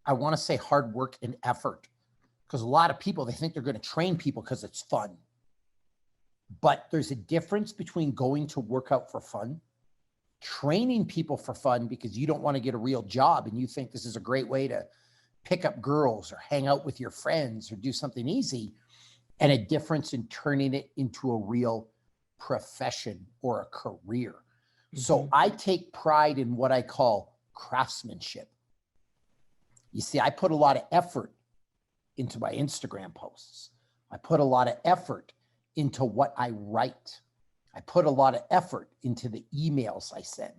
I want to say hard work and effort, because a lot of people, they think they're going to train people because it's fun. But there's a difference between going to work out for fun, training people for fun because you don't want to get a real job and you think this is a great way to pick up girls or hang out with your friends or do something easy, and a difference in turning it into a real profession or a career. So I take pride in what I call craftsmanship. You see, I put a lot of effort into my Instagram posts. I put a lot of effort into what I write. I put a lot of effort into the emails I send.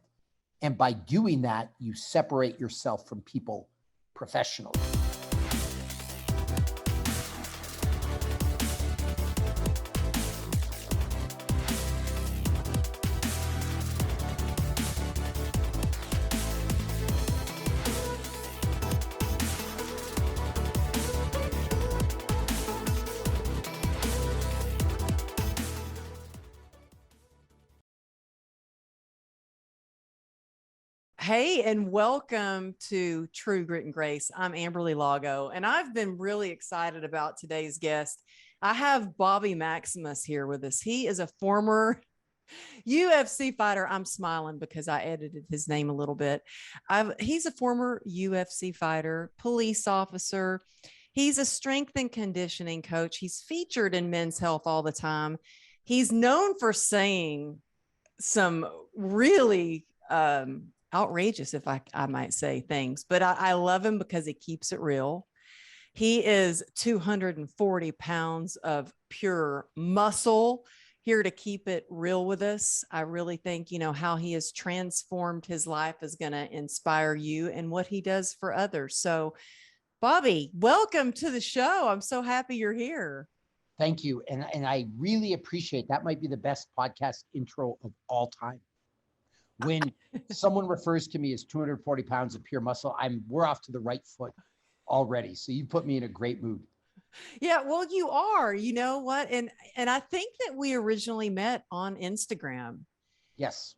And by doing that, you separate yourself from people professionally. Hey, and welcome to True Grit and Grace. I'm Amberly Lago, and I've been really excited about today's guest. I have Bobby Maximus here with us. He is a former UFC fighter. I'm smiling because I edited his name a little bit. He's a former UFC fighter, police officer. He's a strength and conditioning coach. He's featured in Men's Health all the time. He's known for saying some really outrageous, if I might say, things, but I love him because he keeps it real. He is 240 pounds of pure muscle, here to keep it real with us. I really think, how he has transformed his life is going to inspire you and what he does for others. So, Bobby, welcome to the show. I'm so happy you're here. Thank you. And I really appreciate that. Might be the best podcast intro of all time. When someone refers to me as 240 pounds of pure muscle, we're off to the right foot already. So you put me in a great mood. Yeah, well, you are, you know what? And I think that we originally met on Instagram. Yes.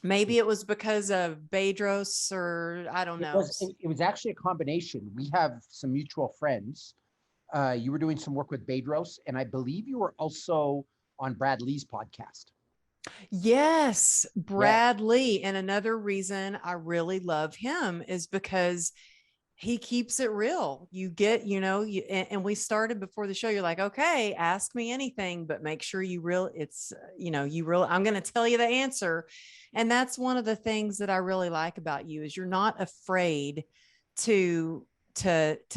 Maybe it was because of Bedros, or I don't know. It was actually a combination. We have some mutual friends. You were doing some work with Bedros, and I believe you were also on Brad Lee's podcast. Yes, Brad Lee. And another reason I really love him is because he keeps it real. You get, and we started before the show. You're like, okay, ask me anything, but make sure I'm going to tell you the answer. And that's one of the things that I really like about you is you're not afraid to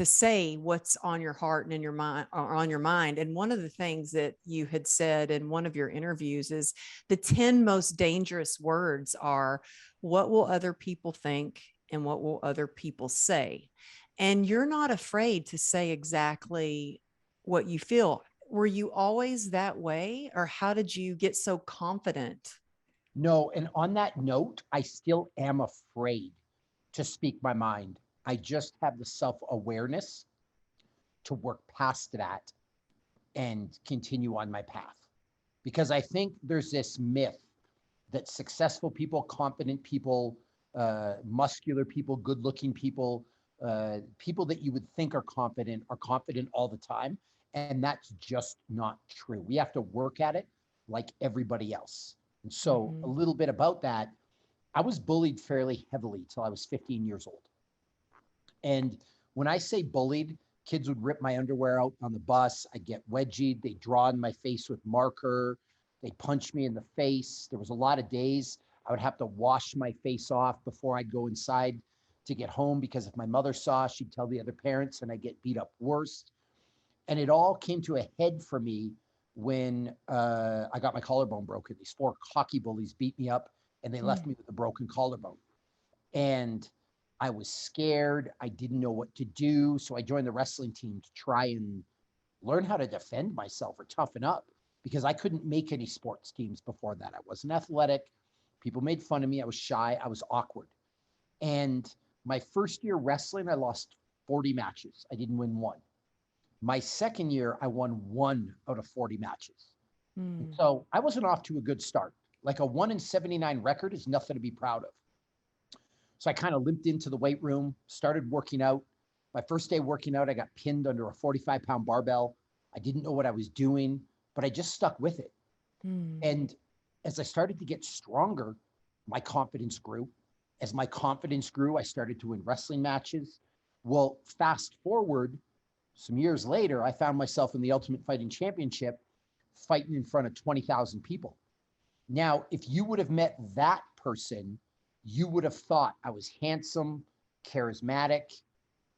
say what's on your heart and in your mind, or on your mind. And one of the things that you had said in one of your interviews is the 10 most dangerous words are, what will other people think and what will other people say? And you're not afraid to say exactly what you feel. Were you always that way, or how did you get so confident? No. And on that note, I still am afraid to speak my mind. I just have the self-awareness to work past that and continue on my path. Because I think there's this myth that successful people, confident people, muscular people, good-looking people, people that you would think are confident all the time. And that's just not true. We have to work at it like everybody else. And so a little bit about that, I was bullied fairly heavily till I was 15 years old. And when I say bullied, kids would rip my underwear out on the bus. I'd get wedgied. They'd draw in my face with marker. They'd punch me in the face. There was a lot of days I would have to wash my face off before I'd go inside to get home, because if my mother saw, she'd tell the other parents and I'd get beat up worse. And it all came to a head for me when I got my collarbone broken. These 4 hockey bullies beat me up and they left me with a broken collarbone. And I was scared. I didn't know what to do. So I joined the wrestling team to try and learn how to defend myself or toughen up, because I couldn't make any sports teams before that. I wasn't athletic. People made fun of me. I was shy. I was awkward. And my first year wrestling, I lost 40 matches. I didn't win one. My second year, I won 1 out of 40 matches. So I wasn't off to a good start. Like a 1-79 record is nothing to be proud of. So I kind of limped into the weight room, started working out. My first day working out, I got pinned under a 45-pound barbell. I didn't know what I was doing, but I just stuck with it. And as I started to get stronger, my confidence grew. As my confidence grew, I started to win wrestling matches. Well, fast forward some years later, I found myself in the Ultimate Fighting Championship fighting in front of 20,000 people. Now, if you would have met that person, you would have thought I was handsome, charismatic,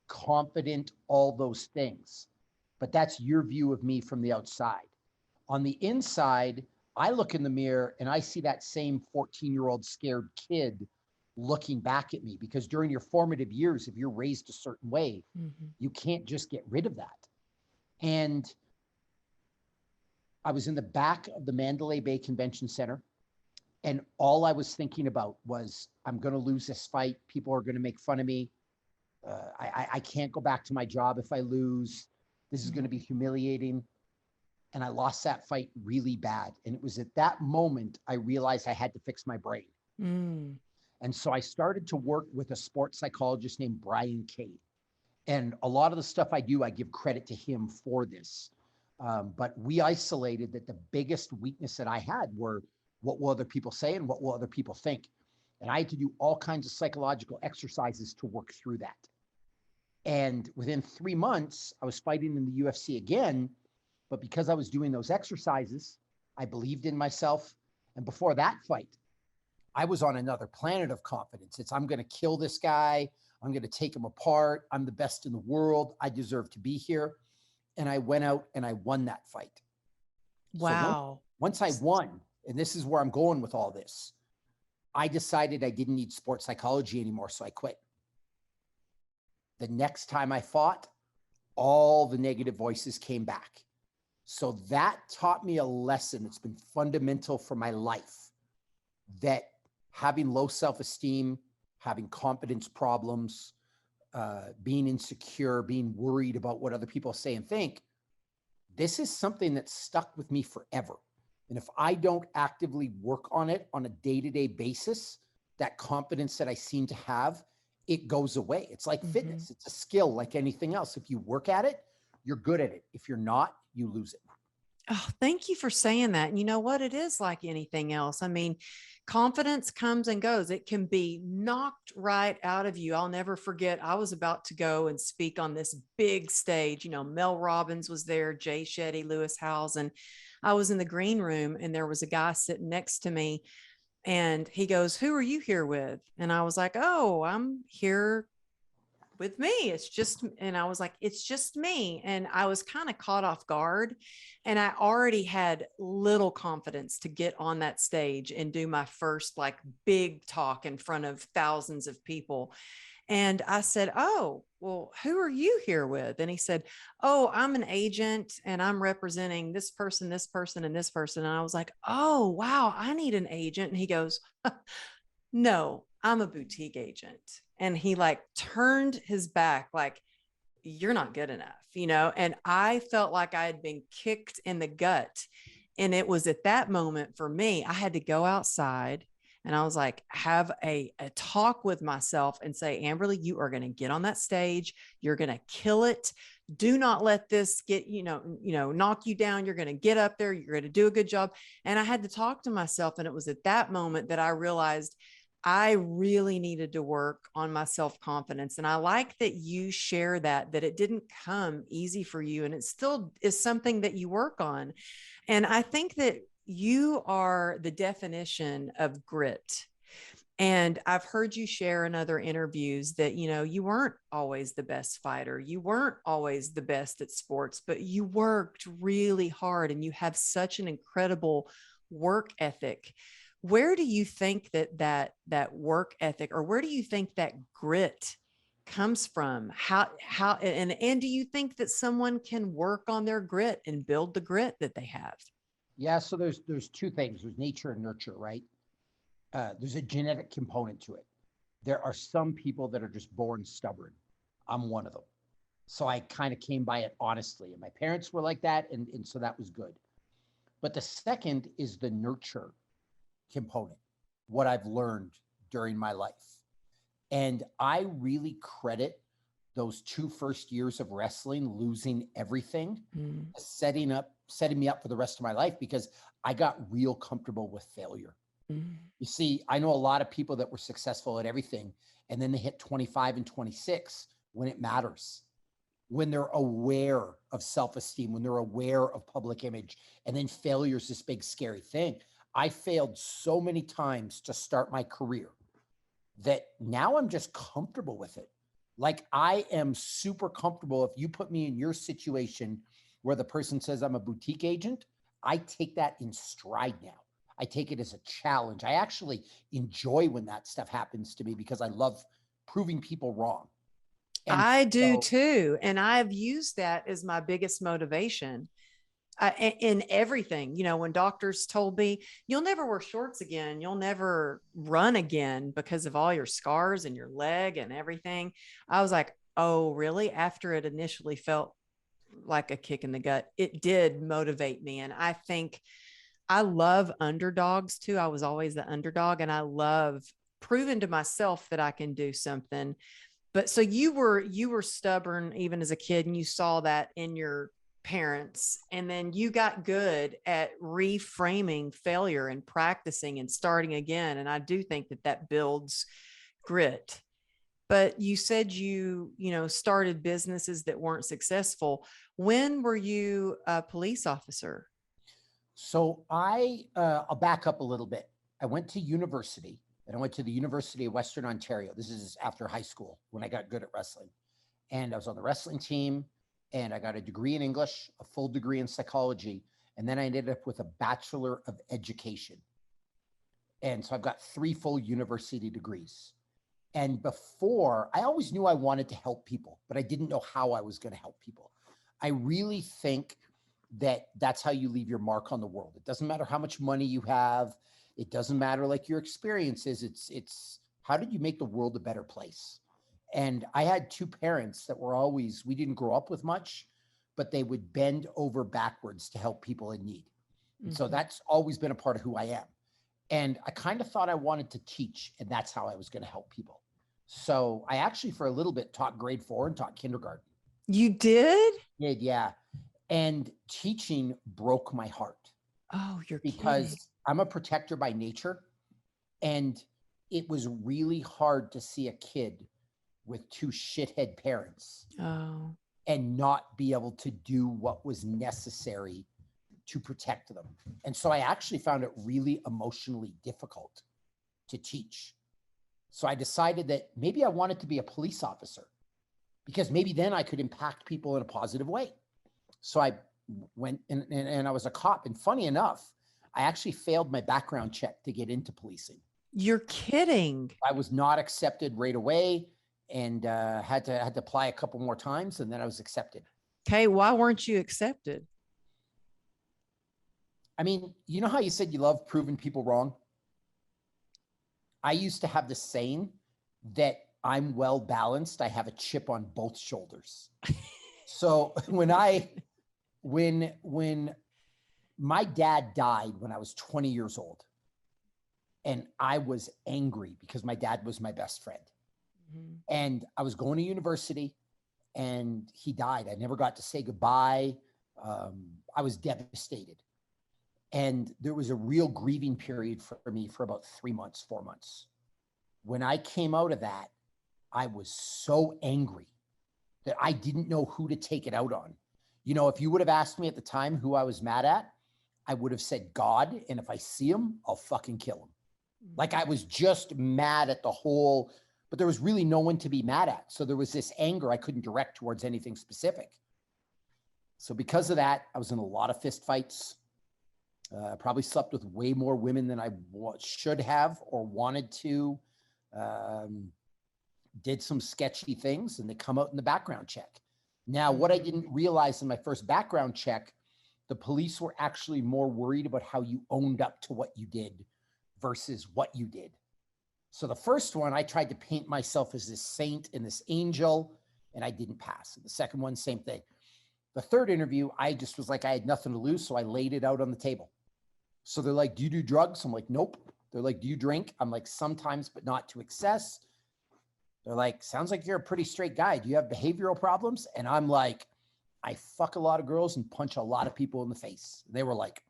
confident, all those things. But that's your view of me from the outside. On the inside, I look in the mirror and I see that same 14-year-old scared kid looking back at me, because during your formative years, if you're raised a certain way, you can't just get rid of that. And I was in the back of the Mandalay Bay Convention Center, and all I was thinking about was, I'm going to lose this fight. People are going to make fun of me. I can't go back to my job if I lose. This is going to be humiliating. And I lost that fight really bad. And it was at that moment I realized I had to fix my brain. And so I started to work with a sports psychologist named Brian Cade. And a lot of the stuff I do, I give credit to him for this. But we isolated that the biggest weakness that I had were, what will other people say and what will other people think? And I had to do all kinds of psychological exercises to work through that. And within 3 months, I was fighting in the UFC again. But because I was doing those exercises, I believed in myself. And before that fight, I was on another planet of confidence. It's, I'm going to kill this guy. I'm going to take him apart. I'm the best in the world. I deserve to be here. And I went out and I won that fight. Wow. So once I won, and this is where I'm going with all this, I decided I didn't need sports psychology anymore. So I quit. The next time I fought, all the negative voices came back. So that taught me a lesson that's been fundamental for my life, that having low self-esteem, having confidence problems, being insecure, being worried about what other people say and think, this is something that's stuck with me forever. And if I don't actively work on it on a day-to-day basis, that confidence that I seem to have, it goes away. It's like fitness. It's a skill like anything else. If you work at it, you're good at it. If you're not, you lose it. Oh, thank you for saying that. And you know what? It is like anything else. I mean, confidence comes and goes. It can be knocked right out of you. I'll never forget, I was about to go and speak on this big stage. You know, Mel Robbins was there, Jay Shetty, Lewis Howes, and I was in the green room and there was a guy sitting next to me and he goes, "Who are you here with?" And I was like, "Oh, I'm here with me. It's just," and I was like, "It's just me." And I was kind of caught off guard. And I already had little confidence to get on that stage and do my first like big talk in front of thousands of people. And I said, "Oh, well, who are you here with?" And he said, "Oh, I'm an agent and I'm representing this person, this person, and this person." And I was like, "Oh, wow, I need an agent." And he goes, "No, I'm a boutique agent." And he like turned his back, like, "You're not good enough," you know? And I felt like I had been kicked in the gut. And it was at that moment for me, I had to go outside and I was like, have a talk with myself and say, "Amberly, you are going to get on that stage. You're going to kill it. Do not let this get, knock you down. You're going to get up there. You're going to do a good job." And I had to talk to myself. And it was at that moment that I realized I really needed to work on my self-confidence. And I like that you share that it didn't come easy for you. And it still is something that you work on. And I think that you are the definition of grit. And I've heard you share in other interviews that, you weren't always the best fighter. You weren't always the best at sports, but you worked really hard and you have such an incredible work ethic. Where do you think that work ethic, or where do you think that grit comes from? How, and do you think that someone can work on their grit and build the grit that they have? Yeah. So there's two things. There's nature and nurture, right? There's a genetic component to it. There are some people that are just born stubborn. I'm one of them. So I kind of came by it honestly. And my parents were like that. And so that was good. But the second is the nurture component, what I've learned during my life. And I really credit those 2 first years of wrestling, losing everything, Mm. setting me up for the rest of my life because I got real comfortable with failure. Mm. You see, I know a lot of people that were successful at everything, and then they hit 25 and 26 when it matters, when they're aware of self-esteem, when they're aware of public image, and then failure is this big scary thing. I failed so many times to start my career that now I'm just comfortable with it. Like I am super comfortable. If you put me in your situation where the person says I'm a boutique agent, I take that in stride now. I take it as a challenge. I actually enjoy when that stuff happens to me because I love proving people wrong. And I do so, too. And I've used that as my biggest motivation in everything. You know, when doctors told me, you'll never wear shorts again, you'll never run again because of all your scars and your leg and everything. I was like, oh, really? After it initially felt like a kick in the gut, it did motivate me. And I think I love underdogs too. I was always the underdog, and I love proving to myself that I can do something. But so you were stubborn even as a kid, and you saw that in your parents, and then you got good at reframing failure and practicing and starting again. And I do think that that builds grit. But you said you started businesses that weren't successful. When were you a police officer? I'll back up a little bit. I went to university and I went to the University of Western Ontario. This is after high school when I got good at wrestling. And I was on the wrestling team and I got a degree in English, a full degree in psychology. And then I ended up with a Bachelor of Education. And so I've got 3 full university degrees. And before, I always knew I wanted to help people, but I didn't know how I was going to help people. I really think that that's how you leave your mark on the world. It doesn't matter how much money you have. It doesn't matter like your experiences. It's how did you make the world a better place? And I had 2 parents that were always, we didn't grow up with much, but they would bend over backwards to help people in need. And so Mhm. that's always been a part of who I am. And I kind of thought I wanted to teach, and that's how I was going to help people. So I actually, for a little bit, taught grade 4 and taught kindergarten. You did? Yeah. And teaching broke my heart Oh, you're kidding. because I'm a protector by nature. And it was really hard to see a kid with 2 shithead parents Oh, and not be able to do what was necessary to protect them. And so I actually found it really emotionally difficult to teach. So I decided that maybe I wanted to be a police officer because maybe then I could impact people in a positive way. So I went and I was a cop. And funny enough, I actually failed my background check to get into policing. you're kidding. I was not accepted right away and had to apply a couple more times, and then I was accepted. Okay, why weren't you accepted? I mean, you know how you said you love proving people wrong? I used to have the saying that I'm well balanced. I have a chip on both shoulders. So when my dad died when I was 20 years old, and I was angry because my dad was my best friend. Mhm. And I was going to university and he died. I never got to say goodbye. I was devastated. And there was a real grieving period for me for about 3 months, 4 months. When I came out of that, I was so angry that I didn't know who to take it out on. You know, if you would have asked me at the time who I was mad at, I would have said God. And if I see him, I'll fucking kill him. Like I was just mad at the whole, but there was really no one to be mad at. So there was this anger I couldn't direct towards anything specific. So because of that, I was in a lot of fist fights. Probably slept with way more women than I should have or wanted to. Did some sketchy things, and they come out in the background check. Now, what I didn't realize in my first background check, the police were actually more worried about how you owned up to what you did versus what you did. So the first one, I tried to paint myself as this saint and this angel, and I didn't pass. And the second one, same thing. The third interview, I just was like, I had nothing to lose, so I laid it out on the table. So they're like, do you do drugs? I'm like, nope. They're like, do you drink? I'm like, sometimes, but not to excess. They're like, sounds like you're a pretty straight guy. Do you have behavioral problems? And I'm like, I fuck a lot of girls and punch a lot of people in the face. They were like,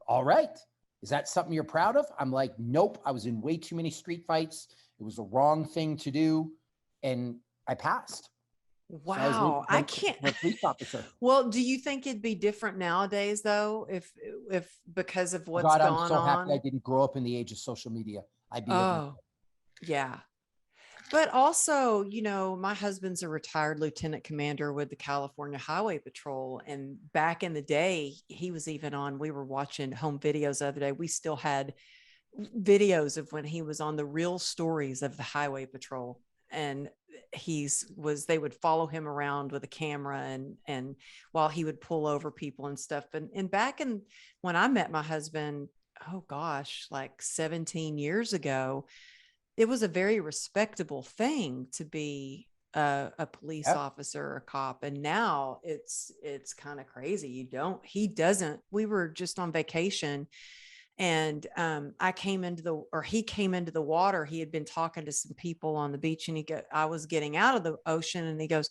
all right. Is that something you're proud of? I'm like, nope. I was in way too many street fights. It was the wrong thing to do. And I passed. Wow. I can't. A police officer. Well, do you think it'd be different nowadays though, if because of what's God, I'm gone so on? happy I didn't grow up in the age of social media. I'd be Oh, yeah. But also, you know, my husband's a retired lieutenant commander with the California Highway Patrol. And back in the day, he was even on, we were watching home videos the other day. We still had videos of when he was on the real stories of the Highway Patrol. And they would follow him around with a camera and while he would pull over people and stuff. And back in when I met my husband, oh gosh, like 17 years ago, it was a very respectable thing to be a police officer or a cop. And now it's kind of crazy. We were just on vacation and he came into the water. He had been talking to some people on the beach and I was getting out of the ocean and he goes,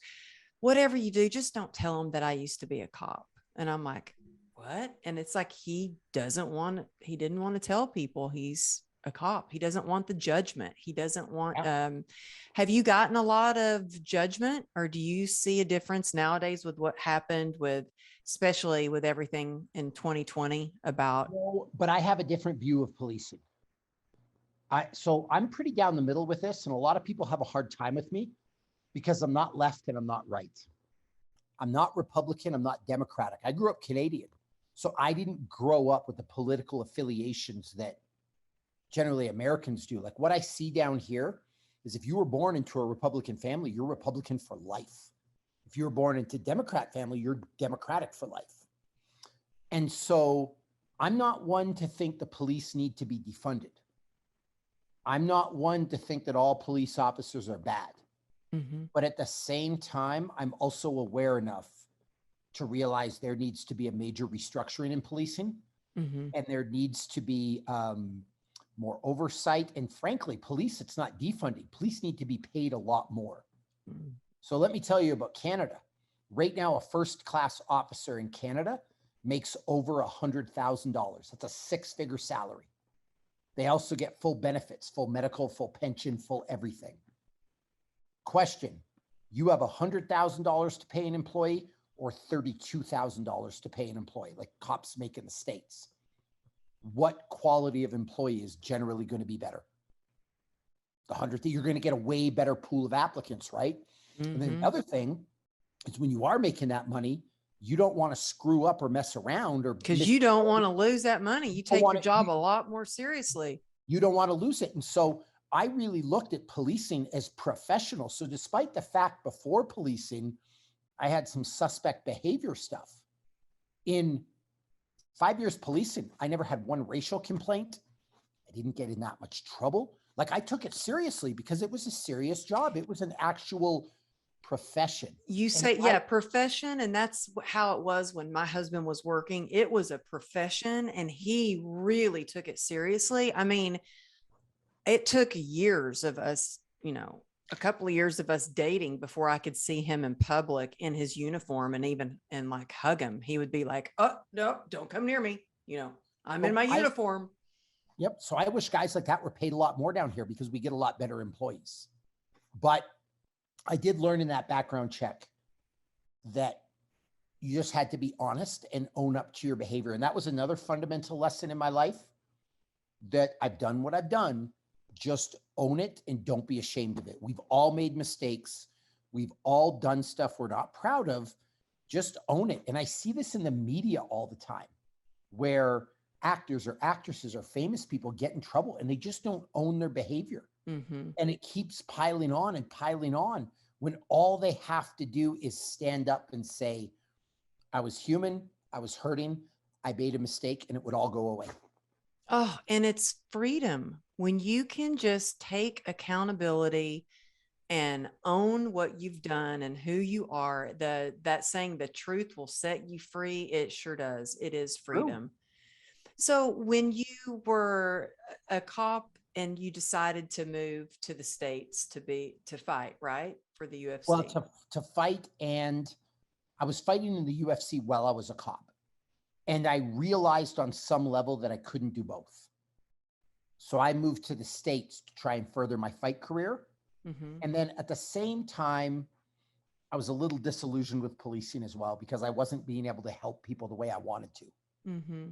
whatever you do, just don't tell them that I used to be a cop. And I'm like, what? And it's like, he didn't want to tell people he's a cop. He doesn't want the judgment. He doesn't want, have you gotten a lot of judgment, or do you see a difference nowadays with what happened especially with everything in 2020 about? No, but I have a different view of policing. So I'm pretty down the middle with this, and a lot of people have a hard time with me because I'm not left and I'm not right. I'm not Republican. I'm not Democratic. I grew up Canadian. So I didn't grow up with the political affiliations that generally Americans do. Like what I see down here is if you were born into a Republican family, you're Republican for life. If you were born into Democrat family, you're Democratic for life. And so I'm not one to think the police need to be defunded. I'm not one to think that all police officers are bad. Mm-hmm. But at the same time, I'm also aware enough to realize there needs to be a major restructuring in policing. Mm-hmm. And there needs to be more oversight. And frankly, police, it's not defunding. Police need to be paid a lot more. Mm-hmm. So let me tell you about Canada. Right now, a first-class officer in Canada makes over $100,000. That's a six-figure salary. They also get full benefits, full medical, full pension, full everything. Question, you have $100,000 to pay an employee or $32,000 to pay an employee, like cops make in the States. What quality of employee is generally going to be better? The 100, you're going to get a way better pool of applicants, right? Mm-hmm. And then the other thing is when you are making that money, you don't want to screw up or mess around, or because you don't want to lose that money. You take your job a lot more seriously. You don't want to lose it. And so I really looked at policing as professional. So despite the fact before policing, I had some suspect behavior stuff. In 5 years policing, I never had one racial complaint. I didn't get in that much trouble. Like I took it seriously because it was a serious job. It was an actual profession. You say, profession. And that's how it was when my husband was working. It was a profession and he really took it seriously. I mean, it took years of us, a couple of years of us dating before I could see him in public in his uniform and like hug him. He would be like, oh, no, don't come near me. I'm in my uniform. Yep. So I wish guys like that were paid a lot more down here because we get a lot better employees. But I did learn in that background check that you just had to be honest and own up to your behavior. And that was another fundamental lesson in my life, that I've done what I've done. Just own it and don't be ashamed of it. We've all made mistakes. We've all done stuff we're not proud of. Just own it. And I see this in the media all the time where actors or actresses or famous people get in trouble and they just don't own their behavior. Mm-hmm. And it keeps piling on and piling on when all they have to do is stand up and say, I was human, I was hurting, I made a mistake, and it would all go away. Oh, and it's freedom when you can just take accountability and own what you've done and who you are. That saying, the truth will set you free. It sure does. It is freedom. True. So when you were a cop and you decided to move to the States to fight, right? For the Well, UFC. to fight, and I was fighting in the UFC while I was a cop. And I realized on some level that I couldn't do both. So I moved to the States to try and further my fight career. Mm-hmm. And then at the same time, I was a little disillusioned with policing as well, because I wasn't being able to help people the way I wanted to. Mm-hmm.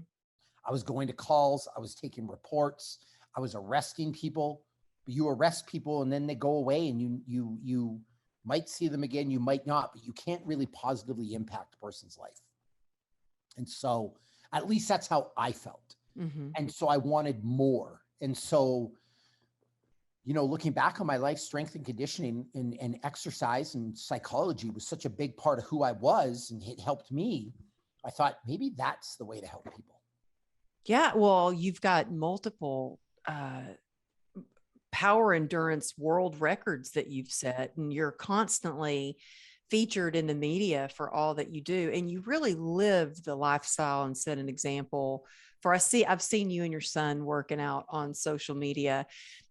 I was going to calls, I was taking reports, I was arresting people. But you arrest people and then they go away, and you might see them again, you might not, but you can't really positively impact a person's life. And so at least that's how I felt. Mm-hmm. And so I wanted more. And so, looking back on my life, strength and conditioning and exercise and psychology was such a big part of who I was, and it helped me. I thought maybe that's the way to help people. Yeah. Well, you've got multiple power endurance world records that you've set, and you're constantly featured in the media for all that you do. And you really live the lifestyle and set an example for I've seen you and your son working out on social media,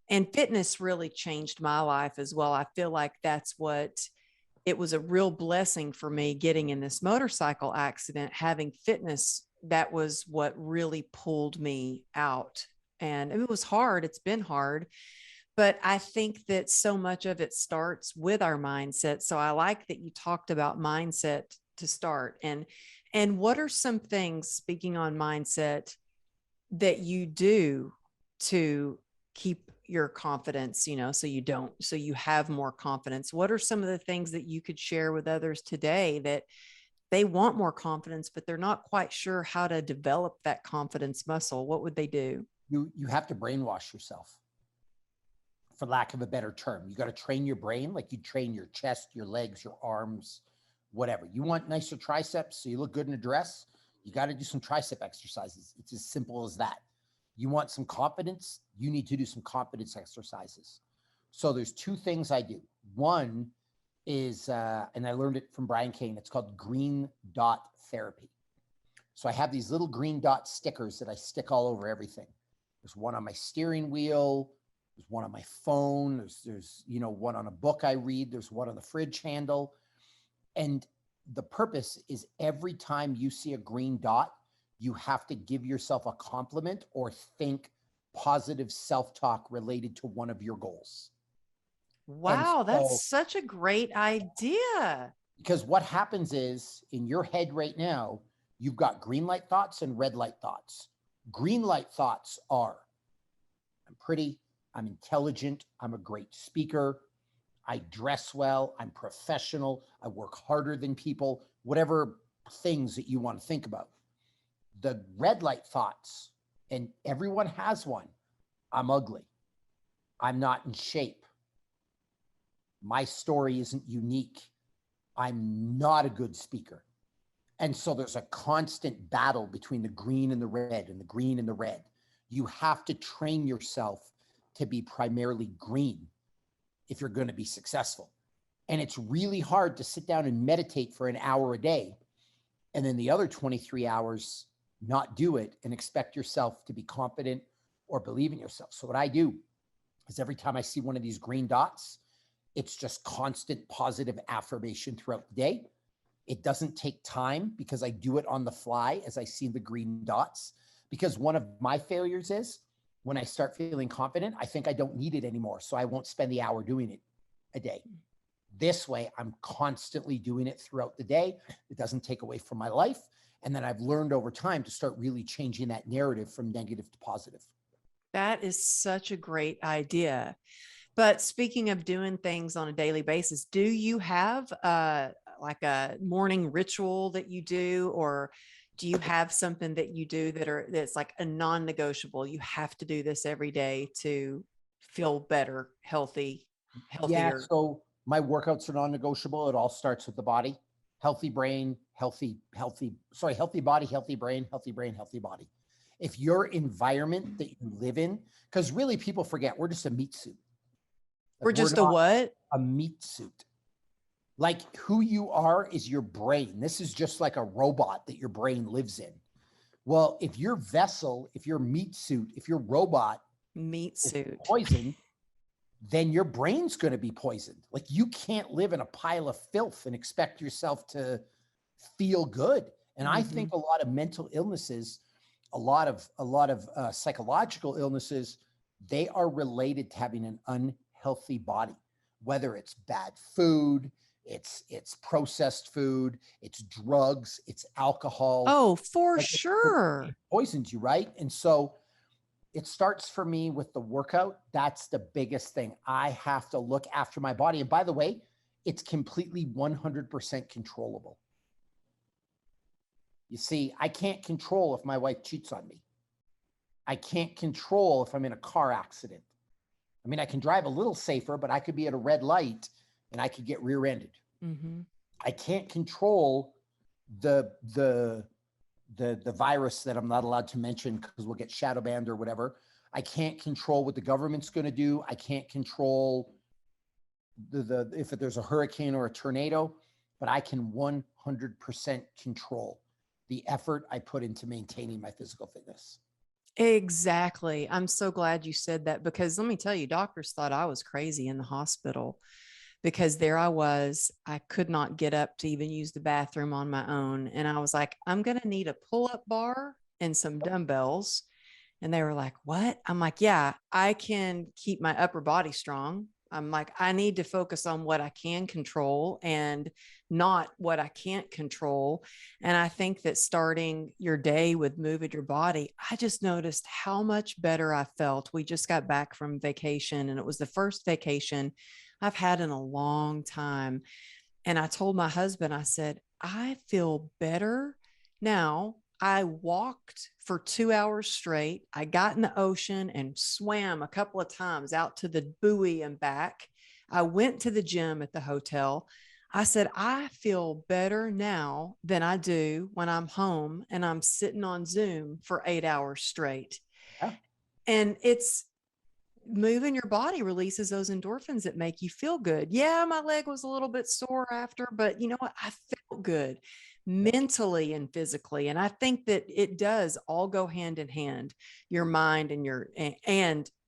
and fitness really changed my life as well. I feel like it was a real blessing for me getting in this motorcycle accident, having fitness. That was what really pulled me out. And it was hard. It's been hard. But I think that so much of it starts with our mindset. So I like that you talked about mindset to start. And what are some things, speaking on mindset, that you do to keep your confidence, so you have more confidence? What are some of the things that you could share with others today that they want more confidence, but they're not quite sure how to develop that confidence muscle? What would they do? You have to brainwash yourself, for lack of a better term. You got to train your brain like you train your chest, your legs, your arms, whatever. You want nicer triceps so you look good in a dress, you got to do some tricep exercises. It's as simple as that. You want some confidence, you need to do some confidence exercises. So there's two things I do. One is, and I learned it from Brian Kane, it's called green dot therapy. So I have these little green dot stickers that I stick all over everything. There's one on my steering wheel, there's one on my phone, there's one on a book I read, there's one on the fridge handle. And the purpose is every time you see a green dot, you have to give yourself a compliment or think positive self-talk related to one of your goals. Wow, that's such a great idea. Because what happens is, in your head right now, you've got green light thoughts and red light thoughts. Green light thoughts are, I'm pretty, I'm intelligent, I'm a great speaker, I dress well, I'm professional, I work harder than people, whatever things that you want to think about. The red light thoughts, and everyone has one, I'm ugly, I'm not in shape, my story isn't unique, I'm not a good speaker. And so there's a constant battle between the green and the red and the green and the red. You have to train yourself to be primarily green if you're going to be successful. And it's really hard to sit down and meditate for an hour a day and then the other 23 hours not do it and expect yourself to be confident or believe in yourself. So what I do is every time I see one of these green dots, it's just constant positive affirmation throughout the day. It doesn't take time because I do it on the fly as I see the green dots. Because one of my failures is when I start feeling confident, I think I don't need it anymore. So I won't spend the hour doing it a day. This way, I'm constantly doing it throughout the day. It doesn't take away from my life. And then I've learned over time to start really changing that narrative from negative to positive. That is such a great idea. But speaking of doing things on a daily basis, do you have like a morning ritual that you do, or do you have something that you do that's like a non-negotiable? You have to do this every day to feel better, healthier. Yeah, so my workouts are non-negotiable. It all starts with the body. Healthy brain, healthy body, healthy brain, healthy brain, healthy body. If your environment that you live in, because really people forget we're just a meat suit. Like we're just a what? A meat suit. Like who you are is your brain. This is just like a robot that your brain lives in. Well, if your vessel, if your meat suit, if your robot Meat is suit. poisoned, then your brain's going to be poisoned. Like you can't live in a pile of filth and expect yourself to feel good. And I think a lot of mental illnesses, a lot of psychological illnesses, they are related to having an unhealthy body, whether it's bad food, it's processed food, it's drugs, it's alcohol. Oh, for Like sure. it poisons you, right? And so it starts for me with the workout. That's the biggest thing. I have to look after my body. And by the way, it's completely 100% controllable. You see, I can't control if my wife cheats on me. I can't control if I'm in a car accident. I mean, I can drive a little safer, but I could be at a red light and I could get rear-ended. I can't control the virus that I'm not allowed to mention because we'll get shadow banned or whatever. I can't control what the government's going to do. I can't control if there's a hurricane or a tornado, but I can 100% control the effort I put into maintaining my physical fitness. Exactly. I'm so glad you said that, because let me tell you, doctors thought I was crazy in the hospital, because there I was. I could not get up to even use the bathroom on my own. And I was like, I'm going to need a pull-up bar and some dumbbells. And they were like, what? I'm like, yeah, I can keep my upper body strong. I'm like, I need to focus on what I can control and not what I can't control. And I think that starting your day with moving your body, I just noticed how much better I felt. We just got back from vacation, and it was the first vacation I've had in a long time. And I told my husband, I said, I feel better now. I walked for 2 hours straight. I got in the ocean and swam a couple of times out to the buoy and back. I went to the gym at the hotel. I said, I feel better now than I do when I'm home and I'm sitting on Zoom for 8 hours straight. Yeah. And it's moving your body releases those endorphins that make you feel good. Yeah, my leg was a little bit sore after, but you know what? I felt good mentally and physically. And I think that it does all go hand in hand, your mind and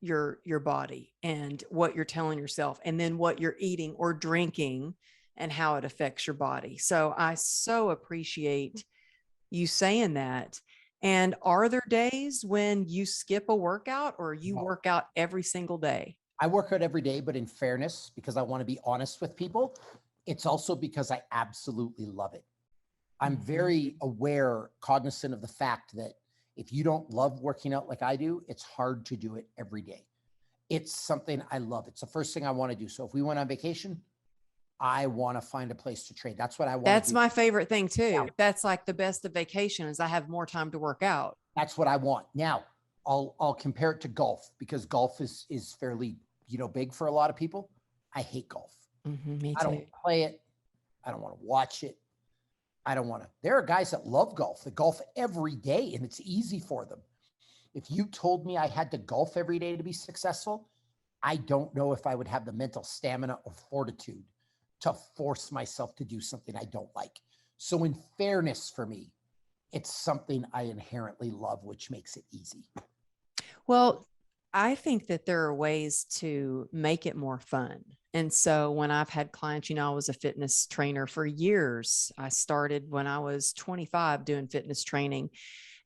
your body and what you're telling yourself, and then what you're eating or drinking and how it affects your body. So I so appreciate you saying that. And are there days when you skip a workout, or you work out every single day? I work out every day, but in fairness, because I want to be honest with people, it's also because I absolutely love it. I'm very aware, cognizant of the fact that if you don't love working out like I do, it's hard to do it every day. It's something I love. It's the first thing I want to do. So if we went on vacation, I want to find a place to train. That's what I want to do. That's my favorite thing too. Yeah. That's like the best of vacation, is I have more time to work out. That's what I want. Now, I'll compare it to golf, because golf is fairly, big for a lot of people. I hate golf. Me too. I don't play it. I don't want to watch it. I don't want to. There are guys that love golf, that golf every day, and it's easy for them. If you told me I had to golf every day to be successful, I don't know if I would have the mental stamina or fortitude to force myself to do something I don't like. So in fairness, for me, it's something I inherently love, which makes it easy. Well, I think that there are ways to make it more fun. And so when I've had clients, I was a fitness trainer for years. I started when I was 25 doing fitness training.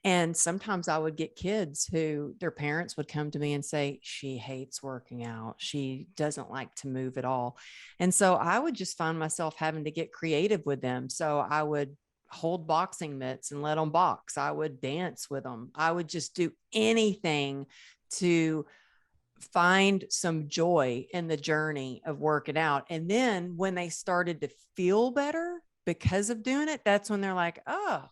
And sometimes I would get kids who their parents would come to me and say, she hates working out. She doesn't like to move at all. And so I would just find myself having to get creative with them. So I would hold boxing mitts and let them box. I would dance with them. I would just do anything to find some joy in the journey of working out. And then when they started to feel better because of doing it, that's when they're like, oh,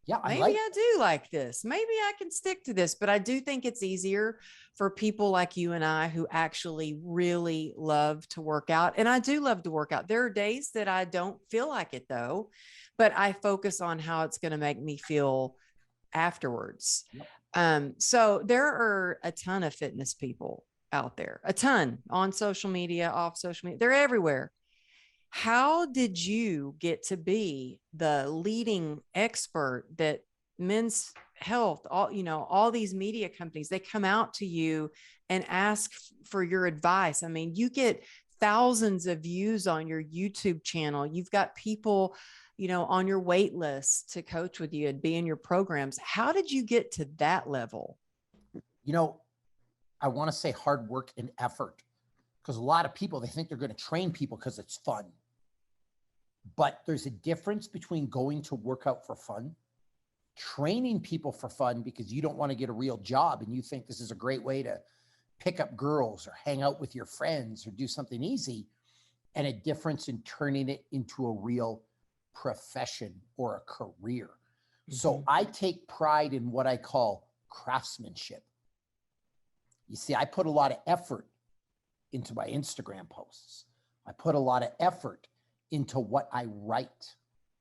yeah, maybe I do like this. Maybe I can stick to this. But I do think it's easier for people like you and I who actually really love to work out. And I do love to work out. There are days that I don't feel like it though, but I focus on how it's going to make me feel afterwards. Yep. So there are a ton of fitness people out there, a ton on social media, off social media. They're everywhere. How did you get to be the leading expert that Men's Health, all these media companies, they come out to you and ask for your advice. I mean, you get thousands of views on your YouTube channel. You've got people, on your wait list to coach with you and be in your programs. How did you get to that level? I want to say hard work and effort, because a lot of people, they think they're going to train people because it's fun. But there's a difference between going to work out for fun, training people for fun because you don't want to get a real job and you think this is a great way to pick up girls or hang out with your friends or do something easy, and a difference in turning it into a real profession or a career. Mm-hmm. So I take pride in what I call craftsmanship. You see, I put a lot of effort into my Instagram posts. I put a lot of effort into what I write.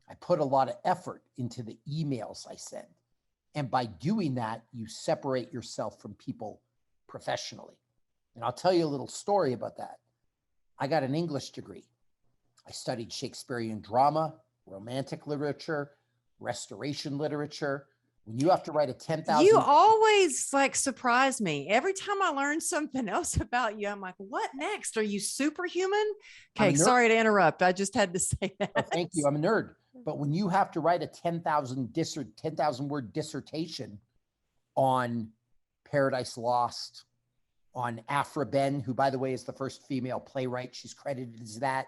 I put a lot of effort into the emails I send. And by doing that, you separate yourself from people professionally. And I'll tell you a little story about that. I got an English degree. I studied Shakespearean drama, romantic literature, restoration literature. When you have to write a 10,000. You always surprise me. Every time I learn something else about you, I'm like, what next? Are you superhuman? Okay, sorry to interrupt. I just had to say that. Oh, thank you. I'm a nerd. But when you have to write a 10,000 word dissertation on Paradise Lost, on Aphra Behn, who, by the way, is the first female playwright. She's credited as that.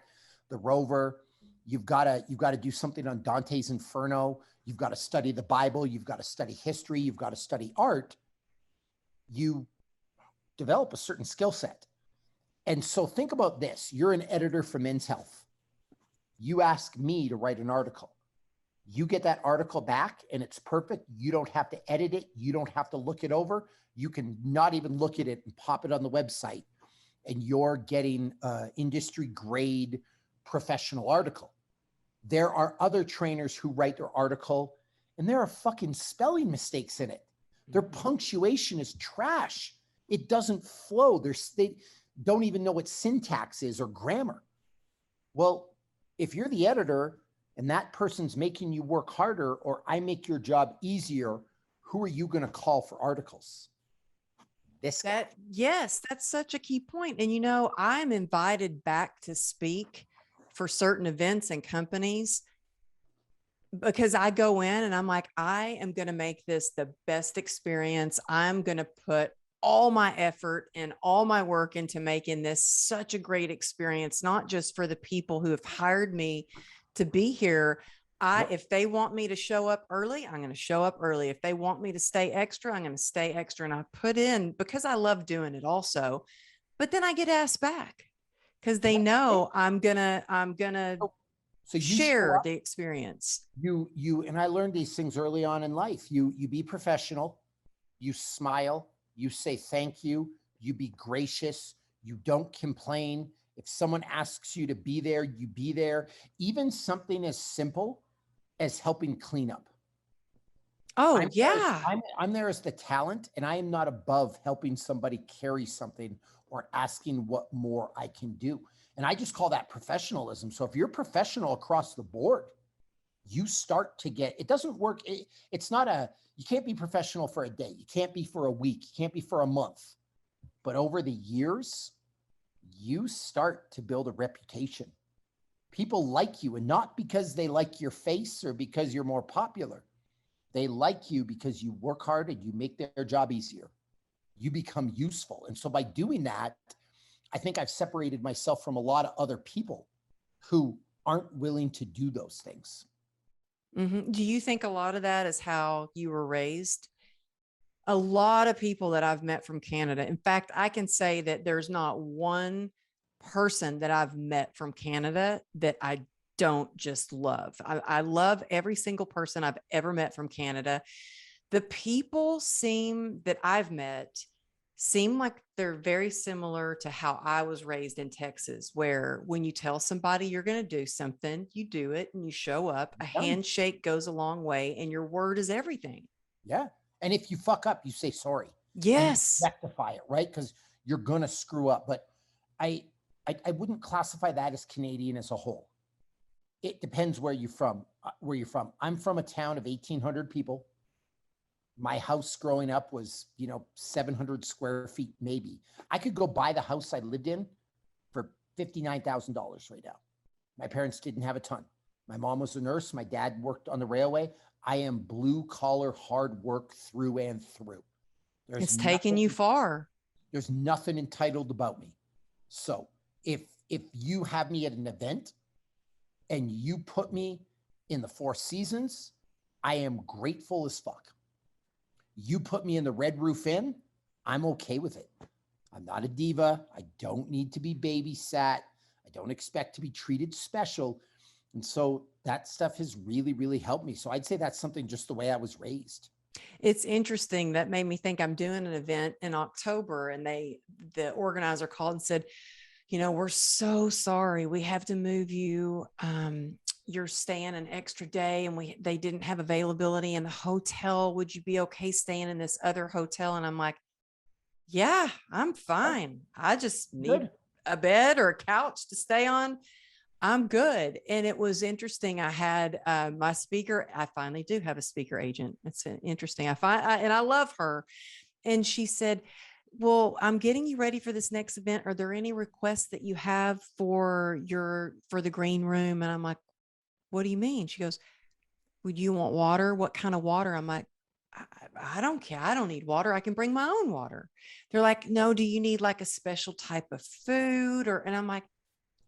The Rover. You've got to do something on Dante's Inferno. You've got to study the Bible. You've got to study history. You've got to study art. You develop a certain skill set. And so think about this. You're an editor for Men's Health. You ask me to write an article. You get that article back and it's perfect. You don't have to edit it. You don't have to look it over. You can not even look at it and pop it on the website, and you're getting industry grade professional article. There are other trainers who write their article and there are fucking spelling mistakes in it. Their punctuation is trash. It doesn't flow. They don't even know what syntax is or grammar. Well, if you're the editor and that person's making you work harder, or I make your job easier, who are you going to call for articles? Yes, that's such a key point. And I'm invited back to speak for certain events and companies because I go in and I'm like, I am going to make this the best experience. I'm going to put all my effort and all my work into making this such a great experience, not just for the people who have hired me to be here. If they want me to show up early, I'm going to show up early. If they want me to stay extra, I'm going to stay extra. And I put in, because I love doing it also, but then I get asked back because they know I'm gonna share the experience. You and I learned these things early on in life. You be professional, you smile, you say thank you, you be gracious, you don't complain. If someone asks you to be there, you be there. Even something as simple as helping clean up. I'm there as the talent, and I am not above helping somebody carry something or asking what more I can do. And I just call that professionalism. So if you're professional across the board, you start to get, it doesn't work. It's not you can't be professional for a day. You can't be for a week. You can't be for a month. But over the years, you start to build a reputation. People like you, and not because they like your face or because you're more popular. They like you because you work hard and you make their job easier. You become useful. And so by doing that, I think I've separated myself from a lot of other people who aren't willing to do those things. Mm-hmm. Do you think a lot of that is how you were raised? A lot of people that I've met from Canada. In fact, I can say that there's not one person that I've met from Canada that I don't just love. I love every single person I've ever met from Canada. The people that I've met seem like they're very similar to how I was raised in Texas, where when you tell somebody you're going to do something, you do it and you show up. A handshake goes a long way and your word is everything. Yeah. And if you fuck up, you say sorry. Yes. Rectify it, right? Because you're going to screw up. But I wouldn't classify that as Canadian as a whole. It depends where you're from. I'm from a town of 1,800 people. My house growing up was, 700 square feet, maybe. I could go buy the house I lived in for $59,000 right now. My parents didn't have a ton. My mom was a nurse. My dad worked on the railway. I am blue collar, hard work through and through. It's taken you far. There's nothing entitled about me. So if you have me at an event and you put me in the Four Seasons, I am grateful as fuck. You put me in the Red Roof Inn, I'm okay with it. I'm not a diva. I don't need to be babysat. I don't expect to be treated special. And so that stuff has really, really helped me. So I'd say that's something just the way I was raised. It's interesting. That made me think I'm doing an event in October, and the organizer called and said, we're so sorry. We have to move you. You're staying an extra day, and they didn't have availability in the hotel. Would you be okay staying in this other hotel? And I'm like, yeah, I'm fine. I just need a bed or a couch to stay on. I'm good. And it was interesting. I had my speaker. I finally do have a speaker agent. It's interesting. And I love her. And she said, well, I'm getting you ready for this next event. Are there any requests that you have for the green room? And I'm like, what do you mean? She goes, would you want water? What kind of water? I'm like, I don't care. I don't need water. I can bring my own water. They're like, no, do you need like a special type of food? And I'm like,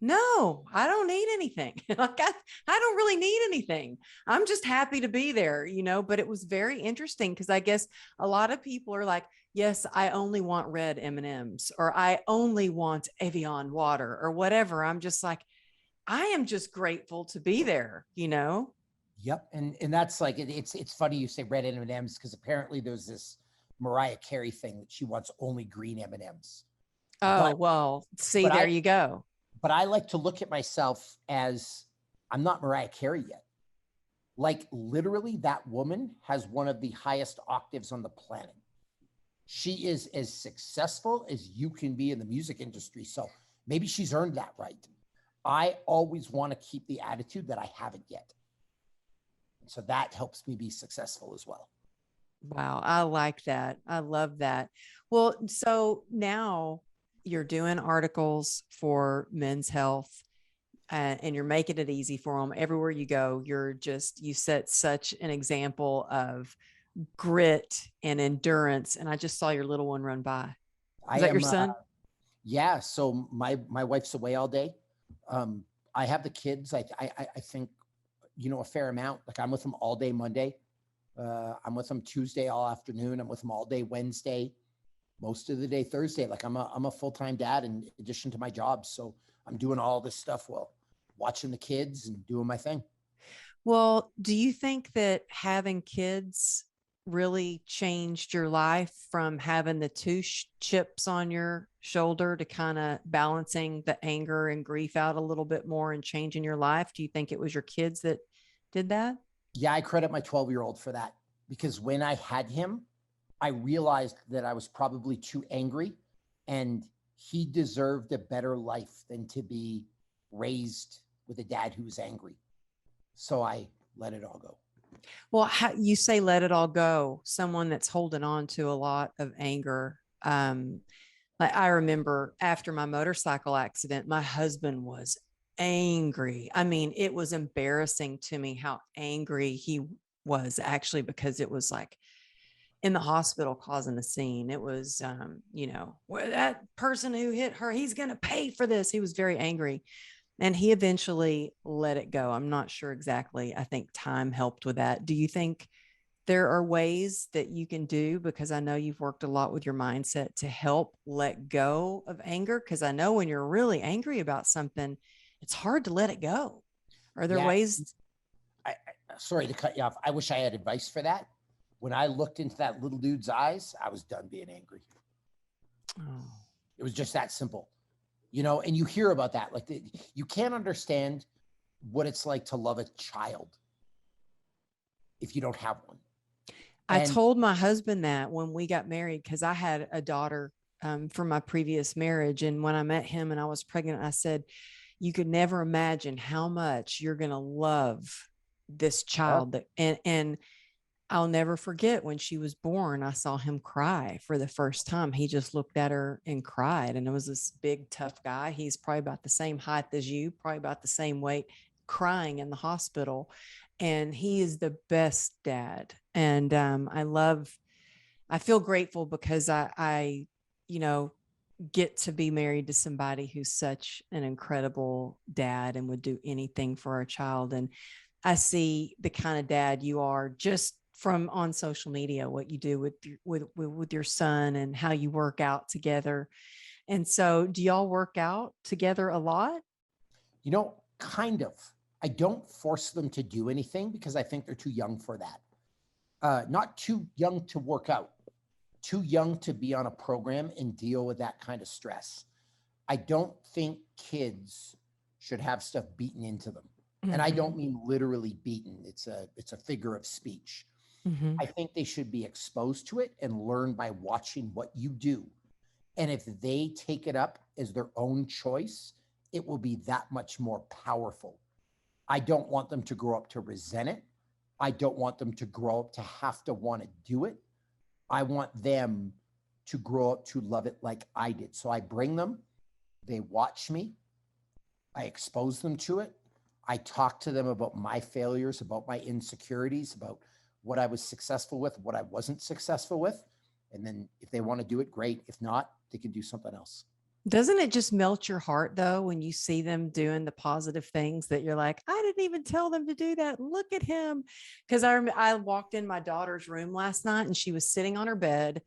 no, I don't need anything. Like I don't really need anything. I'm just happy to be there, but it was very interesting because I guess a lot of people are like, yes, I only want red M&Ms, or I only want Evian water or whatever. I'm just like, I am just grateful to be there, Yep. And that's like, it's funny you say red M&Ms because apparently there's this Mariah Carey thing that she wants only green M&Ms. Oh, well, see, there you go. But I like to look at myself as I'm not Mariah Carey yet. Like literally that woman has one of the highest octaves on the planet. She is as successful as you can be in the music industry. So maybe she's earned that right. I always want to keep the attitude that I haven't yet. So that helps me be successful as well. Wow. I like that. I love that. Well, so now you're doing articles for Men's Health, and you're making it easy for them everywhere you go. You set such an example of grit and endurance. And I just saw your little one run by. Is that your son? Yeah. So my wife's away all day. I have the kids. I think, a fair amount. Like I'm with them all day Monday. I'm with them Tuesday all afternoon. I'm with them all day Wednesday, most of the day Thursday. Like I'm a full-time dad in addition to my job. So I'm doing all this stuff while watching the kids and doing my thing. Well, do you think that having kids really changed your life from having the two chips on your shoulder to kind of balancing the anger and grief out a little bit more and changing your life? Do you think it was your kids that did that? Yeah, I credit my 12-year-old for that because when I had him, I realized that I was probably too angry and he deserved a better life than to be raised with a dad who was angry. So I let it all go. Well, you say let it all go, someone that's holding on to a lot of anger. Like I remember after my motorcycle accident, my husband was angry. I mean, it was embarrassing to me how angry he was actually, because it was like in the hospital causing a scene. It was, where that person who hit her, he's going to pay for this. He was very angry. And he eventually let it go. I'm not sure exactly. I think time helped with that. Do you think there are ways that you can do, because I know you've worked a lot with your mindset, to help let go of anger? Because I know when you're really angry about something, it's hard to let it go. Are there ways? Sorry to cut you off. I wish I had advice for that. When I looked into that little dude's eyes, I was done being angry. Oh. It was just that simple. And you hear about that. Like you can't understand what it's like to love a child if you don't have one. I told my husband that when we got married, because I had a daughter from my previous marriage. And when I met him and I was pregnant, I said, you could never imagine how much you're going to love this child. And I'll never forget when she was born, I saw him cry for the first time. He just looked at her and cried. And it was this big, tough guy. He's probably about the same height as you, probably about the same weight, crying in the hospital. And he is the best dad. And I feel grateful because you know, get to be married to somebody who's such an incredible dad and would do anything for our child. And I see the kind of dad you are just from on social media, what you do with your son and how you work out together. And so do y'all work out together a lot? Kind of. I don't force them to do anything because I think they're too young for that. Not too young to work out, too young to be on a program and deal with that kind of stress. I don't think kids should have stuff beaten into them. Mm-hmm. And I don't mean literally beaten. It's a figure of speech. Mm-hmm. I think they should be exposed to it and learn by watching what you do. And if they take it up as their own choice, it will be that much more powerful. I don't want them to grow up to resent it. I don't want them to grow up to have to want to do it. I want them to grow up to love it like I did. So I bring them, they watch me, I expose them to it. I talk to them about my failures, about my insecurities, about what I was successful with, what I wasn't successful with. And then if they want to do it, great. If not, they can do something else. Doesn't it just melt your heart though, when you see them doing the positive things that you're like, I didn't even tell them to do that. Look at him. Cause I walked in my daughter's room last night and she was sitting on her bed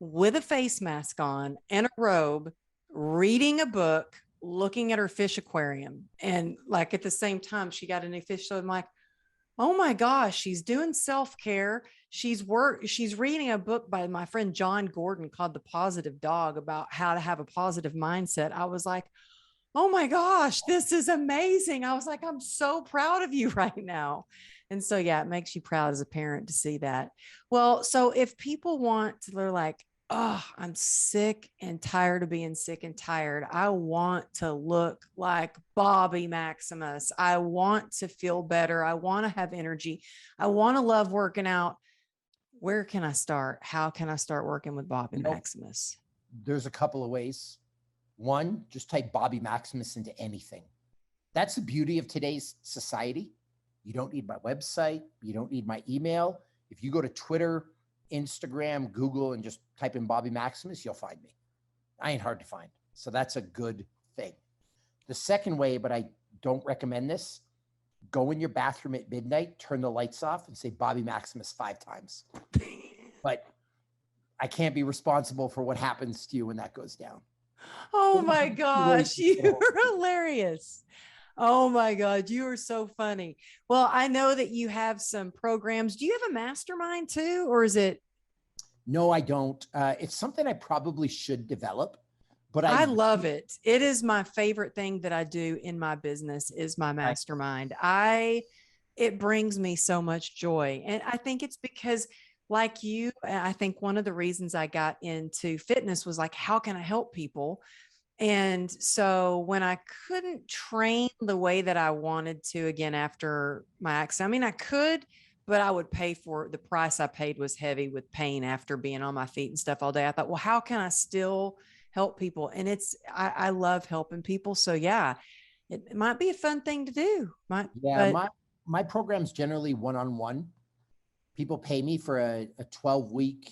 with a face mask on and a robe, reading a book, looking at her fish aquarium. And like at the same time, she got a new fish. So I'm like, oh my gosh, she's doing self-care. She's reading a book by my friend John Gordon called The Positive Dog about how to have a positive mindset. I was like, oh my gosh, this is amazing. I was like, I'm so proud of you right now. And so, yeah, it makes you proud as a parent to see that. Well, so if people want to, they're like, oh, I'm sick and tired of being sick and tired. I want to look like Bobby Maximus. I want to feel better. I want to have energy. I want to love working out. Where can I start? How can I start working with Bobby Maximus? There's a couple of ways. One, just type Bobby Maximus into anything. That's the beauty of today's society. You don't need my website. You don't need my email. If you go to Twitter, Instagram, Google, and just type in Bobby Maximus, you'll find me. I ain't hard to find. So that's a good thing. The second way, but I don't recommend this, go in your bathroom at midnight, turn the lights off, and say Bobby Maximus 5 times. But I can't be responsible for what happens to you when that goes down. Oh my gosh, you're hilarious. Oh my God, you are so funny. Well, I know that you have some programs. Do you have a mastermind too, or is it? No, I don't. It's something I probably should develop, but I love it. It is my favorite thing that I do in my business is my mastermind. It brings me so much joy. And I think it's because like you, I think one of the reasons I got into fitness was like, how can I help people? And so when I couldn't train the way that I wanted to again after my accident, I mean, I could, but I would pay for it. The price I paid was heavy with pain after being on my feet and stuff all day. I thought, well, how can I still help people? And I love helping people. So yeah, it might be a fun thing to do. My program's generally one-on-one. People pay me for a 12-week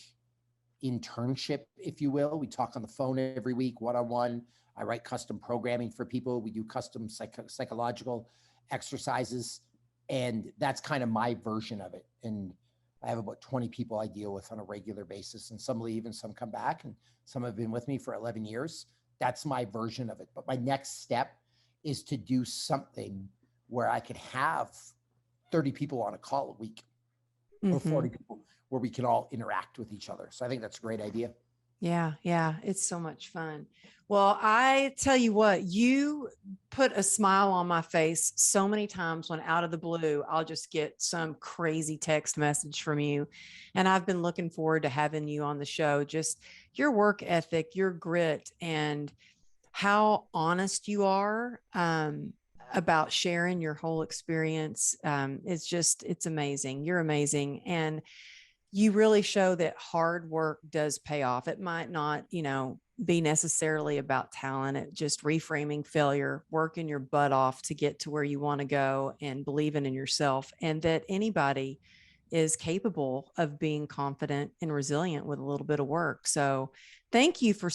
internship, if you will. We talk on the phone every week, one-on-one. I write custom programming for people. We do custom psychological exercises. And that's kind of my version of it. And I have about 20 people I deal with on a regular basis, and some leave and some come back, and some have been with me for 11 years. That's my version of it. But my next step is to do something where I could have 30 people on a call a week, or 40 people, where we can all interact with each other. So I think that's a great idea. Yeah. Yeah. It's so much fun. Well, I tell you what, you put a smile on my face so many times when out of the blue, I'll just get some crazy text message from you. And I've been looking forward to having you on the show. Just your work ethic, your grit, and how honest you are. about sharing your whole experience. It's amazing. You're amazing. And you really show that hard work does pay off. It might not, be necessarily about talent. It just reframing failure, working your butt off to get to where you want to go and believing in yourself, and that anybody is capable of being confident and resilient with a little bit of work. So thank you for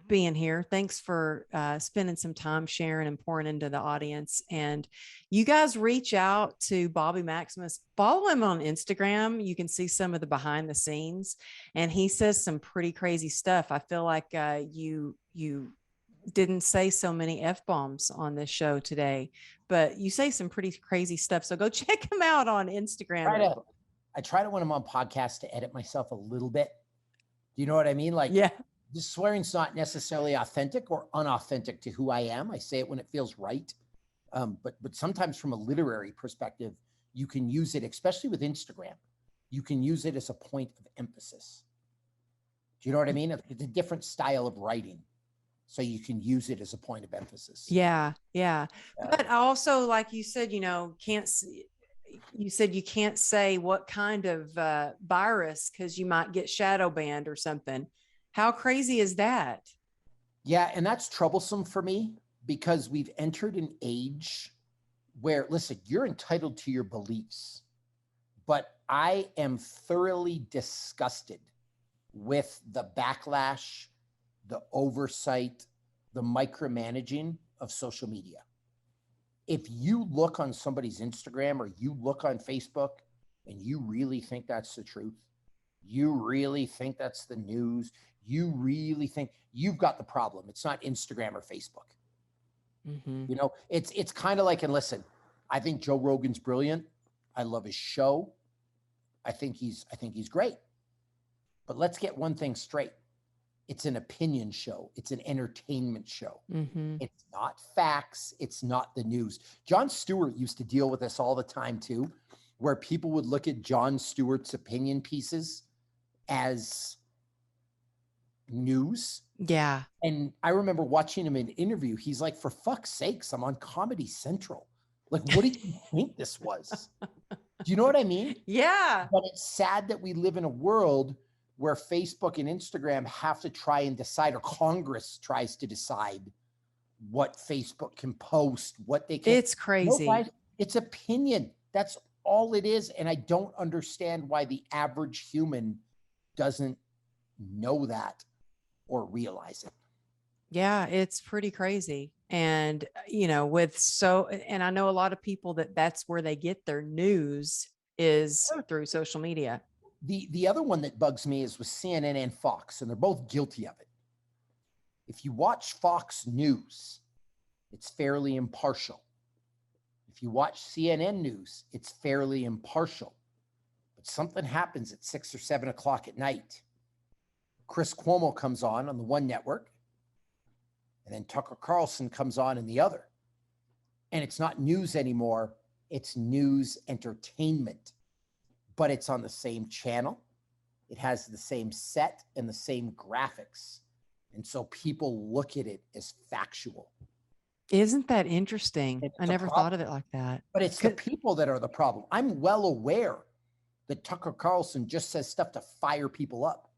being here. Thanks for spending some time sharing and pouring into the audience. And you guys reach out to Bobby Maximus, follow him on Instagram. You can see some of the behind the scenes, and he says some pretty crazy stuff. I feel like you didn't say so many F-bombs on this show today, but you say some pretty crazy stuff. So go check him out on Instagram. I try to, when I'm on podcasts, to edit myself a little bit. Do you know what I mean? Like, yeah, the swearing's not necessarily authentic or unauthentic to who I am. I say it when it feels right. But sometimes from a literary perspective, you can use it, especially with Instagram, you can use it as a point of emphasis. Do you know what I mean? It's a different style of writing. So you can use it as a point of emphasis. Yeah. But also, like you said, you said you can't say what kind of virus, because you might get shadow banned or something. How crazy is that? Yeah. And that's troublesome for me, because we've entered an age where, listen, you're entitled to your beliefs, but I am thoroughly disgusted with the backlash, the oversight, the micromanaging of social media. If you look on somebody's Instagram or you look on Facebook and you really think that's the truth, you really think that's the news, you really think, you've got the problem. It's not Instagram or Facebook. Mm-hmm. It's kind of like, and listen, I think Joe Rogan's brilliant. I love his show. I think he's great. But let's get one thing straight. It's an opinion show. It's an entertainment show. Mm-hmm. It's not facts. It's not the news. Jon Stewart used to deal with this all the time too, where people would look at Jon Stewart's opinion pieces as news. Yeah. And I remember watching him in an interview. He's like, for fuck's sakes, I'm on Comedy Central. Like, what did you think this was? Do you know what I mean? Yeah. But it's sad that we live in a world where Facebook and Instagram have to try and decide, or Congress tries to decide what Facebook can post, what they can. It's crazy. No, guys, it's opinion. That's all it is. And I don't understand why the average human doesn't know that or realize it. Yeah, it's pretty crazy. And, and I know a lot of people that's where they get their news is through social media. The other one that bugs me is with CNN and Fox, and they're both guilty of it. If you watch Fox News, it's fairly impartial. If you watch CNN News, it's fairly impartial. But something happens at 6 or 7 o'clock at night. Chris Cuomo comes on the one network, and then Tucker Carlson comes on in the other. And it's not news anymore. It's news entertainment. But it's on the same channel. It has the same set and the same graphics. And so people look at it as factual. Isn't that interesting? I never thought of it like that. But it's the people that are the problem. I'm well aware that Tucker Carlson just says stuff to fire people up.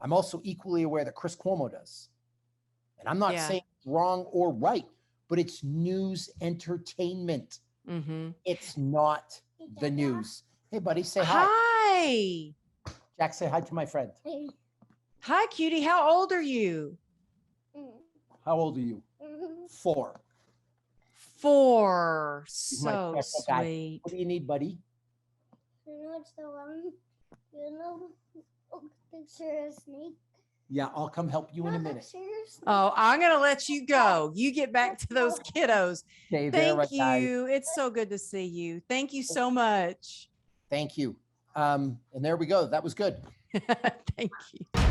I'm also equally aware that Chris Cuomo does. And I'm not saying it's wrong or right, but it's news entertainment. Mm-hmm. It's not the news. Hey, buddy, say hi. Hi. Jack, say hi to my friend. Hey. Hi, cutie. How old are you? How old are you? 4. 4. He's my So special guy. sweet. What do you need, buddy? It's the one, picture of snake. Yeah, I'll come help you in a minute. Oh, I'm going to let you go. You get back to those kiddos. Stay there, Thank guys. you. It's so good to see you. Thank you so much. Thank you. And there we go. That was good. Thank you.